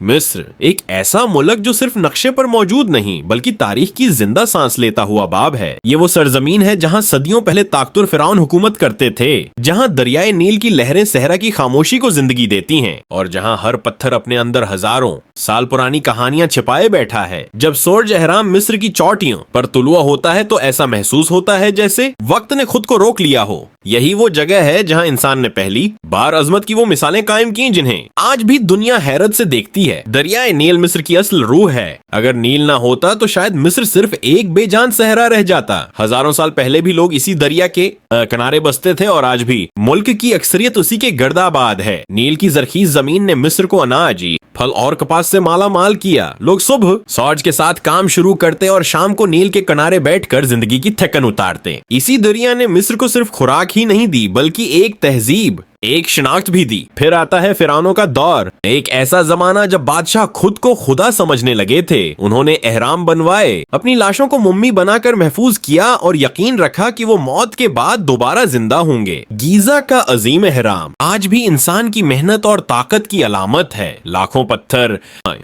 मिस्र एक ऐसा मुल्क जो सिर्फ नक्शे पर मौजूद नहीं बल्कि तारीख की जिंदा सांस लेता हुआ बाब है। ये वो सरजमीन है जहाँ सदियों पहले ताकतुर फिरौन हुकूमत करते थे, जहाँ दरियाए नील की लहरें सहरा की खामोशी को जिंदगी देती हैं और जहाँ हर पत्थर अपने अंदर हजारों साल पुरानी कहानियां छिपाए बैठा है। जब सूरज एहराम मिस्र की चोटियों पर तुलुआ होता है तो ऐसा महसूस होता है जैसे वक्त ने खुद को रोक लिया हो। यही वो जगह है जहाँ इंसान ने पहली बार अजमत की वो मिसालें कायम की जिन्हें आज भी दुनिया हैरत से देखती है। दरियाए नील मिस्र की असल रूह है। अगर नील ना होता तो शायद मिस्र सिर्फ एक बेजान सहरा रह जाता। हजारों साल पहले भी लोग इसी दरिया के किनारे बसते थे और आज भी मुल्क की अक्सरियत उसी के गर्दाबाद है। नील की जरखीज जमीन ने मिस्र को अनाज, फल और कपास से माला माल किया। लोग सुबह सौज के साथ काम शुरू करते और शाम को नील के किनारे बैठकर जिंदगी की थकन उतारते। इसी दरिया ने मिस्र को सिर्फ खुराक ही नहीं दी बल्कि एक तहजीब, एक शिनाख्त भी दी। फिर आता है फिरौनों का दौर, एक ऐसा जमाना जब बादशाह खुद को खुदा समझने लगे थे। उन्होंने एहराम बनवाए, अपनी लाशों को मुम्मी बनाकर महफूज किया और यकीन रखा कि वो मौत के बाद दोबारा जिंदा होंगे। गीजा का अजीम एहराम आज भी इंसान की मेहनत और ताकत की अलामत है। लाखों पत्थर,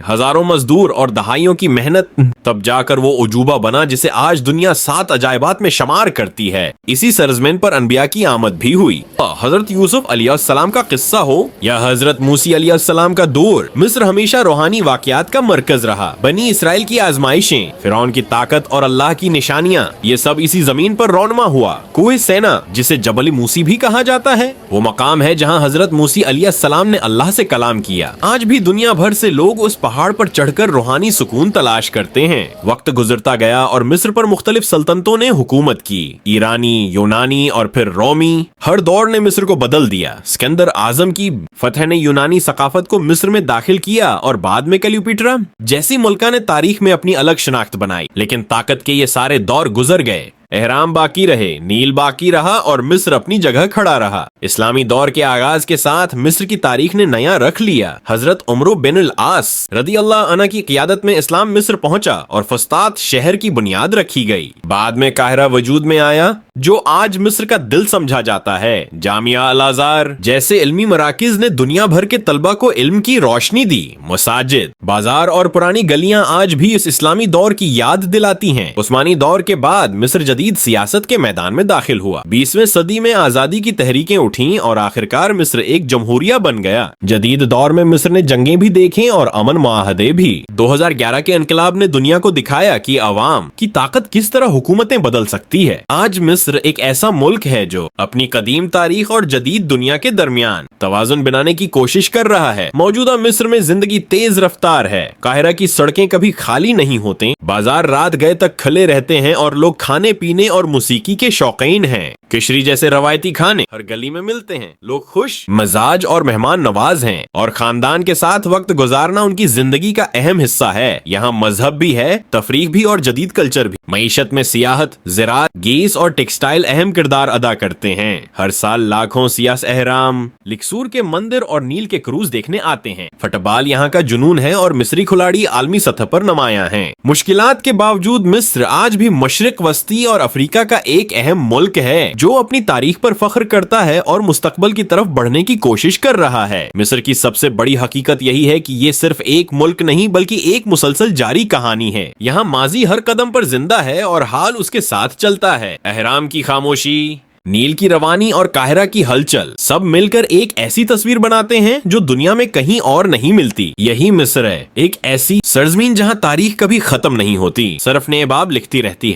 हजारों मजदूर और दहाइयों की मेहनत, तब जाकर वो उजूबा बना जिसे आज दुनिया 7 अजायबात में शुमार करती है। इसी सरजमीन पर अनबिया की आमद भी हुई। हजरत यूसुफ अलैहिस्सलाम का किस्सा हो या हजरत मूसी अलैहिस्सलाम का दौर, मिस्र हमेशा रूहानी वाकयात का मरकज रहा। बनी इसराइल की आजमाइशें, फिरौन की ताकत और अल्लाह की निशानियां, ये सब इसी जमीन पर रौनमा हुआ। कोहे सेना, जिसे जबल मूसी भी कहा जाता है, वो मकाम है जहां हजरत मूसी अलैहिस्सलाम ने अल्लाह से कलाम किया। आज भी दुनिया भर से लोग उस पहाड़ पर चढ़कर रूहानी सुकून तलाश करते हैं। वक्त गुजरता गया और मिस्र पर मुख्तलिफ सल्तनतों ने हुकूमत की। ईरानी, यूनानी और फिर रोमी। हर दौर ने मिस्र को बदल दिया। सिकंदर आजम की फतह ने यूनानी सकाफत को मिस्र में दाखिल किया और बाद में क्लियोपेट्रा जैसी मुल्का ने तारीख में अपनी अलग शिनाख्त बनाई। लेकिन ताकत के ये सारे दौर गुजर गए। एहराम बाकी रहे, नील बाकी रहा और मिस्र अपनी जगह खड़ा रहा। इस्लामी दौर के आगाज के साथ मिस्र की तारीख ने नया रख लिया। हजरत उमर बिन अल आस रदी अल्लाह अन्हु की क़ियादत में इस्लाम मिस्र पहुंचा और फस्तात शहर की बुनियाद रखी गई। बाद में काहिरा वजूद में आया जो आज मिस्र का दिल समझा जाता है। जामिया अल अज़हर जैसे इल्मी मराकिज ने दुनिया भर के तलबा को इल्म की रोशनी दी। मसाजिद, बाजार और पुरानी गलियां आज भी इस इस्लामी दौर की याद दिलाती हैं। उस्मानी दौर के बाद मिस्र जदीद सियासत के मैदान में दाखिल हुआ। 20वीं सदी में आजादी की तहरीकें उठीं और आखिरकार मिस्र एक जमहूरिया बन गया। जदीद दौर में मिस्र ने जंगें भी देखी और अमन मुआहदे भी। 2011 के इनकलाब ने दुनिया को दिखाया कि अवाम की ताकत किस तरह हुकूमतें बदल सकती है। आज मिस्र एक ऐसा मुल्क है जो अपनी कदीम तारीख और जदीद दुनिया के दरमियान तवाजुन बनाने की कोशिश कर रहा है। मौजूदा मिस्र में जिंदगी तेज रफ्तार है। काहिरा की सड़कें कभी खाली नहीं होती, बाजार रात गए तक खुले रहते हैं और लोग खाने पीने और मौसीकी के शौकीन हैं। किशरी जैसे रवायती खाने हर गली में मिलते हैं। लोग खुश मजाज और मेहमान नवाज हैं और खानदान के साथ वक्त गुजारना उनकी जिंदगी का अहम हिस्सा है। यहाँ मजहब भी है, तफरीक भी और जदीद कल्चर भी। मईशत में सियाहत, ज़राअत, गैस और टेक्सटाइल अहम किरदार अदा करते हैं। हर साल लाखों सियास एहराम, लिक्सूर के मंदिर और नील के क्रूज देखने आते हैं। फुटबॉल यहाँ का जुनून है और मिस्री खिलाड़ी आलमी सतह पर नुमायां हैं। मुश्किलात के बावजूद मिस्र आज भी मशरिक वस्ती और अफ्रीका का एक अहम मुल्क है जो अपनी तारीख पर फख्र करता है और मुस्तकबल की तरफ बढ़ने की कोशिश कर रहा है। मिस्र की सबसे बड़ी हकीकत यही है कि ये सिर्फ एक मुल्क नहीं बल्कि एक मुसलसल जारी कहानी है। यहाँ माजी हर कदम पर जिंदा है और हाल उसके साथ चलता है। एहराम की खामोशी, नील की रवानी और काहिरा की हलचल सब मिलकर एक ऐसी तस्वीर बनाते हैं जो दुनिया में कहीं और नहीं मिलती। यही मिस्र है, एक ऐसी सरजमीन जहाँ तारीख कभी खत्म नहीं होती, सिर्फ नेबाब लिखती रहती है।